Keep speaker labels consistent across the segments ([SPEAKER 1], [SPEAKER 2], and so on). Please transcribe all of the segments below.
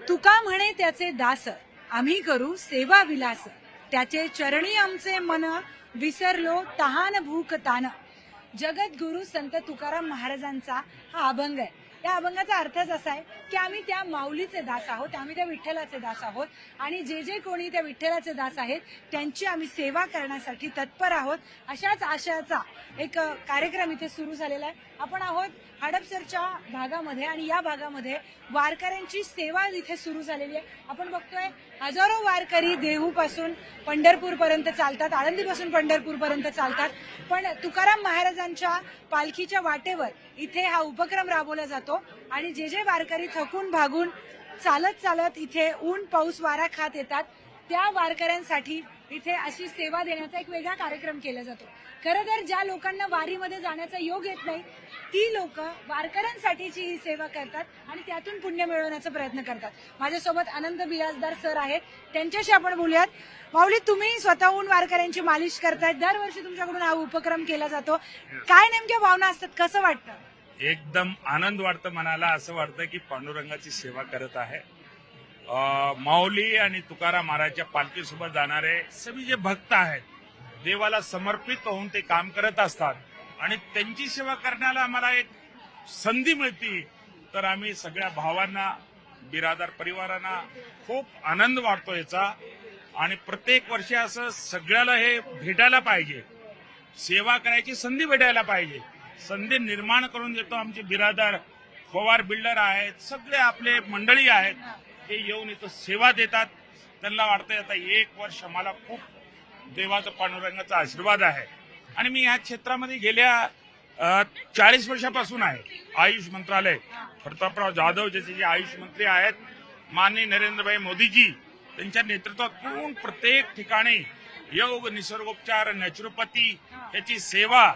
[SPEAKER 1] तुका म्हणे त्याचे दास, आम्ही करू सेवा विलास, त्याचे चरणी आमचे मन, विसरलो तहान भूक तान. जगद्गुरु संत तुकाराम महाराजांचा हा अभंग आहे. या अभंगाचा अर्थच असा आहे की आम्ही त्या माऊलीचे दास आहोत, आम्ही त्या विठ्ठलाचे दास आहोत आणि जे जे कोणी त्या विठ्ठलाचे दास आहेत त्यांची आम्ही सेवा करण्यासाठी तत्पर आहोत. अशाच आशयाचा एक कार्यक्रम इथे सुरू झालेला आहे. आपण आहोत हडपसरच्या भागामध्ये आणि या भागामध्ये वारकऱ्यांची सेवा इथे सुरू झालेली आहे. आपण बघतोय हजारो वारकरी देहूपासून पंढरपूरपर्यंत चालतात, आळंदीपासून पंढरपूरपर्यंत चालतात. पण तुकाराम महाराजांच्या पालखीच्या वाटेवर इथे हा उपक्रम राबवला जातो आणि जे जे वारकरी थकून भागून चालत चालत इथे ऊन पाऊस वारा खात येतात त्या वारकऱ्यांसाठी इथे अशी सेवा देण्याचा एक वेगळा कार्यक्रम केला जातो. खरं तर ज्या लोकांना वारीमध्ये जाण्याचा योग येत नाही ती लोक वारकऱ्यांसाठीची ही सेवा करतात आणि त्यातून पुण्य मिळवण्याचा प्रयत्न करतात. माझ्यासोबत आनंद बिराजदार सर आहेत, त्यांच्याशी आपण बोलूयात. माऊली, तुम्ही स्वतःहून वारकऱ्यांची मालिश करतायत, दरवर्षी तुमच्याकडून हा उपक्रम केला जातो. काय नेमक्या भावना असतात, कसं वाटतं?
[SPEAKER 2] एकदम आनंद वाटतं मनाला. असं वाटतं की पांडुरंगाची सेवा करत आहे. माऊली आणि तुकाराम महाराजच्या पालखीसोबत जाणारे सगळे जे भक्त आहेत देवाला समर्पित होऊन ते काम करत असतात आणि त्यांची सेवा करण्याला आम्हाला एक संधी मिळते. तर आम्ही सगळ्या भावांना, बिरादार परिवारांना खूप आनंद वाटतो याचा. आणि प्रत्येक वर्षी असं सगळ्याला हे भेटायला पाहिजे, सेवा करायची संधी भेटायला पाहिजे. संधी निर्माण करून देतो. आमचे बिरादार फवार बिल्डर आहेत, सगळे आपले मंडळी आहेत, ते येऊन इथं सेवा देतात. त्यांना वाटतंय आता एक वर्ष मला खूप देवाचा पांडुरंगाचा आशीर्वाद आहे. आणि मी या क्षेत्रामध्ये गेल्या 40 वर्षापासून आहे. आयुष मंत्रालय, प्रतापराव जाधव जसे जे आयुष मंत्री आहेत, माननीय नरेंद्रभाई मोदीजी त्यांच्या नेतृत्वातून प्रत्येक ठिकाणी योग, निसर्गोपचार, नॅचरोपॅथी याची सेवा,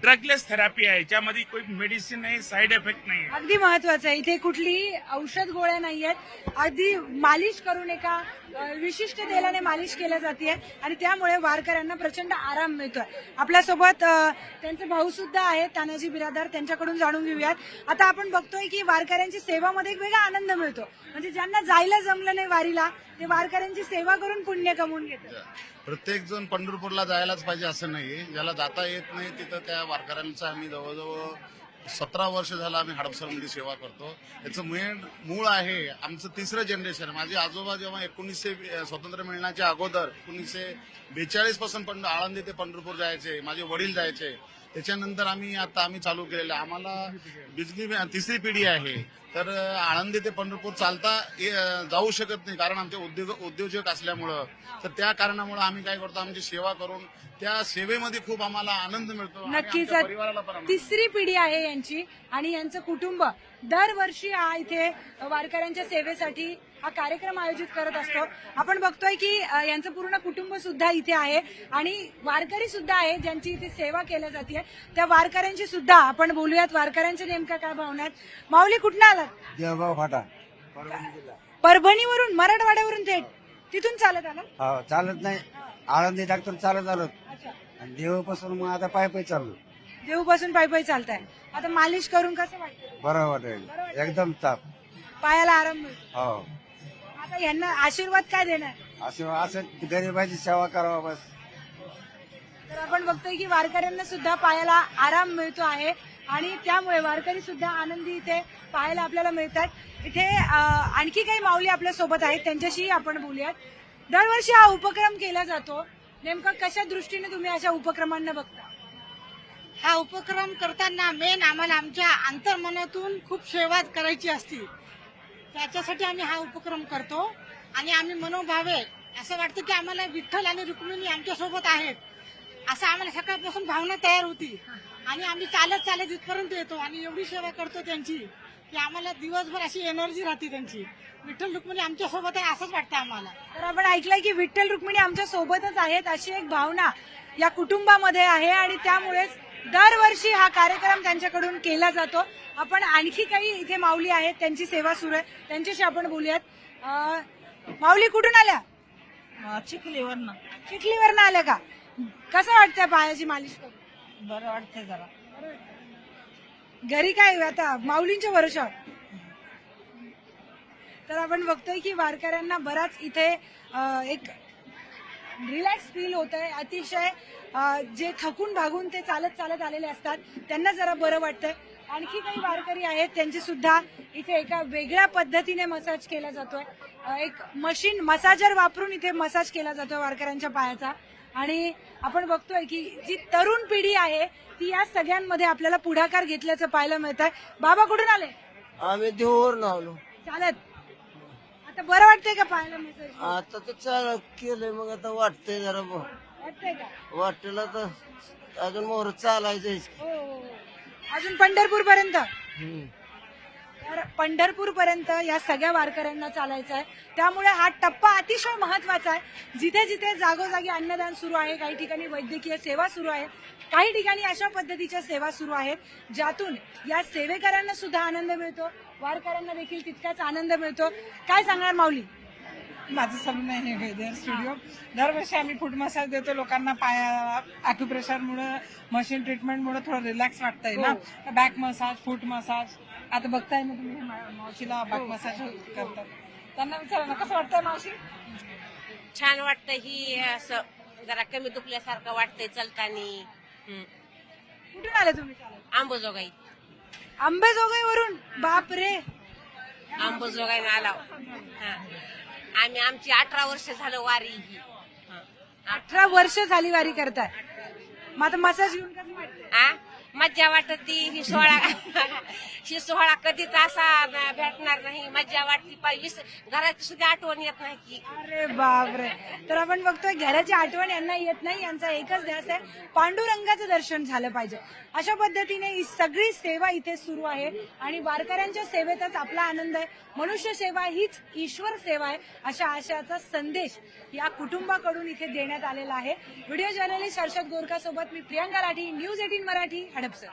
[SPEAKER 2] ड्रगलेस थेरपी आहे. याच्यामध्ये कोई मेडिसिन नाही, साईड इफेक्ट नाही.
[SPEAKER 1] अगदी महत्वाचं आहे. इथे कुठली औषध गोळ्या नाहीयेत. अगदी मालिश करून एका विशिष्ट तेलाने मालिश केल्या जाते आणि त्यामुळे वारकऱ्यांना प्रचंड आराम मिळतोय. आपल्यासोबत त्यांचे भाऊ सुद्धा आहेत, तानाजी बिरादार, त्यांच्याकडून जाणून घेऊयात. आता आपण बघतोय की वारकऱ्यांची सेवामध्ये एक वेगळा आनंद मिळतो. म्हणजे ज्यांना जायला जमलं नाही वारीला ते वारकऱ्यांची सेवा करून पुण्य कमवून घेतात.
[SPEAKER 3] प्रत्येक जण पंढरपूरला जायलाच पाहिजे असं नाही. ज्याला जाता येत नाही तिथं त्या वारकऱ्यांचा आम्ही जवळजवळ 17 वर्ष झालं आम्ही हडपसरमध्ये सेवा करतो. याचं मूळ आहे आमचं 3रं जनरेशन. माझे आजोबा जेव्हा 1900 स्वातंत्र्य मिळण्याच्या अगोदर 1942 पासून आळंदी ते पंढरपूर जायचे, माझे वडील जायचे. त्याच्यानंतर आम्ही चालू केलेलं. आम्हाला बिजली 3री पिढी आहे. तर आळंदी ते पंढरपूर चालता जाऊ शकत नाही कारण आमचे उद्योजक असल्यामुळं. तर त्या कारणामुळे आम्ही काय करतो, आमची सेवा करून त्या सेवेमध्ये खूप आम्हाला आनंद मिळतो.
[SPEAKER 1] नक्कीच 3री पिढी आहे यांची आणि यांचं कुटुंब दरवर्षी हा इथे वारकऱ्यांच्या सेवेसाठी हा कार्यक्रम आयोजित करत असतो. आपण बघतोय की यांचं पूर्ण कुटुंब सुद्धा इथे आहे आणि वारकरी सुद्धा आहे ज्यांची इथे सेवा केल्या जाते. त्या वारकऱ्यांची सुद्धा आपण बोलूयात. वारकऱ्यांच्या नेमक्या काय भावना आहेत? माऊली, कुठनं आलात?
[SPEAKER 4] देवगाव फाटा,
[SPEAKER 1] परभणीवरून, मराठवाड्यावरून थेट तिथून चालत आला?
[SPEAKER 4] हो, चालत नाही. आळंदी डॉक्टर चालत आलो आणि देवापासून मग आता पाय पाय चाललो.
[SPEAKER 1] देऊपासून पायी पायी चालताय. आता मालिश करून कसं वाटतं?
[SPEAKER 4] बरं वाटेल, एकदम ताप,
[SPEAKER 1] पायाला आराम मिळतो.
[SPEAKER 4] हो.
[SPEAKER 1] आता यांना आशीर्वाद काय देणार?
[SPEAKER 4] असं गरिबाची सेवा करावा बस.
[SPEAKER 1] तर आपण बघतोय की वारकऱ्यांना सुद्धा पायाला आराम मिळतो आहे आणि त्यामुळे वारकरी सुद्धा आनंदी इथे पाहायला आपल्याला मिळतात. इथे आणखी काही माऊली आपल्या सोबत आहेत, त्यांच्याशी आपण बोलूयात. दरवर्षी हा उपक्रम केला जातो. नेमका कशा दृष्टीने तुम्ही अशा उपक्रमांना बघता?
[SPEAKER 5] हा उपक्रम करताना मेन आम्हाला आमच्या अंतर्मनातून खूप सेवा करायची असते. त्याच्यासाठी आम्ही हा उपक्रम करतो आणि आम्ही मनोभावे असं वाटतं की आम्हाला विठ्ठल आणि रुक्मिणी आमच्या सोबत आहेत असं आम्हाला सकाळपासून भावना तयार होती आणि आम्ही चालत चालत इथपर्यंत येतो आणि एवढी सेवा करतो त्यांची की आम्हाला दिवसभर अशी एनर्जी राहते त्यांची. विठ्ठल रुक्मिणी आमच्या सोबत आहे असंच वाटतं आम्हाला.
[SPEAKER 1] तर आपण ऐकलंय की विठ्ठल रुक्मिणी आमच्या सोबतच आहेत अशी एक भावना या कुटुंबामध्ये आहे आणि त्यामुळेच दरवर्षी हा कार्यक्रम त्यांच्याकडून केला जातो. आपण आणखी काही इथे माऊली आहेत, त्यांची सेवा सुरू आहे, त्यांच्याशी आपण बोलूयात. माऊली, कुठून आल्या?
[SPEAKER 5] चिखलीवरनं.
[SPEAKER 1] चिखलीवरनं आल्या का? कसं वाटतंय पायाची मालिश करून?
[SPEAKER 5] बरं वाटतंय जरा.
[SPEAKER 1] घरी काय आता माऊलींच्या भरोशावर? तर आपण बघतोय की वारकऱ्यांना बराच इथे एक रिलॅक्स फील होत आहे. अतिशय जे थकून भागून ते चालत चालत आलेले असतात त्यांना जरा बरं वाटतंय. आणखी काही वारकरी आहेत त्यांची सुद्धा इथे एका वेगळ्या पद्धतीने मसाज केला जातोय. एक मशीन मसाजर वापरून इथे मसाज केला जातोय वारकऱ्यांच्या पायाचा. आणि आपण बघतोय की जी तरुण पिढी आहे ती या सगळ्यांमध्ये आपल्याला पुढाकार घेतल्याचं पाहायला मिळत आहे. बाबा कुठून आले?
[SPEAKER 6] आम्ही देऊवर आलो.
[SPEAKER 1] चालत. आता बरं वाटतंय का पाहायला मसाज?
[SPEAKER 6] आता तर चाल केलंय, मग आता वाटतंय जरा
[SPEAKER 1] वाटतंय का?
[SPEAKER 6] वाटलं तर अजून मोहर चालायचंय.
[SPEAKER 1] हो, हो, हो. अजून पंढरपूर पर्यंत. तर पंढरपूर पर्यंत या सगळ्या वारकऱ्यांना चालायचं आहे. त्यामुळे हा टप्पा अतिशय महत्वाचा आहे. जिथे जिथे जागोजागी अन्नदान सुरू आहे, काही ठिकाणी वैद्यकीय सेवा सुरू आहे, काही ठिकाणी अशा पद्धतीच्या सेवा सुरू आहेत ज्यातून या सेवेकऱ्यांना सुद्धा आनंद मिळतो, वारकऱ्यांना देखील तितकाच आनंद मिळतो. काय सांगणार माऊली?
[SPEAKER 7] माझं सलून आहे हेअर स्टुडिओ. दरवर्षी आम्ही फूड मसाज देतो लोकांना. पाया ॲक्युप्रेशरमुळे, मशीन ट्रीटमेंटमुळे थोडं रिलॅक्स वाटतंय ना. Back massage, foot massage. आता बघताय ना तुम्ही मावशीला बॅक मसाज करतात. त्यांना विचारा ना कसं वाटतंय मावशी?
[SPEAKER 8] छान वाटतं. ही असं जरा कमी दुखल्यासारखं वाटतंय चलतानी.
[SPEAKER 1] कुठून आले तुम्ही चालत?
[SPEAKER 8] आंबोजोगाई
[SPEAKER 1] अंबेजोगाईवरून. बापरे.
[SPEAKER 8] आंबोजोगाई आला. आम्ही आमची 18 वर्ष झालं वारी ही.
[SPEAKER 1] 18 वर्ष झाली वारी करताय. मग आता मसाज घेऊन कसं वाटतंय?
[SPEAKER 8] मज्जा वाटत ही सोहळा कधीच असा भेटणार नाही. मज्जा वाटती. घराची सुद्धा आठवण येत नाही की.
[SPEAKER 1] अरे बापरे. तर आपण बघतोय घराची आठवण यांना येत नाही. यांचा एकच ध्यास आहे पांडुरंगाचं दर्शन झालं पाहिजे. अशा पद्धतीने ही सगळी सेवा इथे सुरू आहे आणि वारकऱ्यांच्या सेवेतच आपला आनंद आहे. मनुष्य सेवा हीच ईश्वर सेवा आहे अशा आशयाचा संदेश या कुटुंबाकडून इथे देण्यात आलेला आहे. व्हिडिओ जर्नलिस्ट हर्षद गोरखा सोबत मी प्रियांका लाठी, न्यूज 18 मराठी, हडपसर.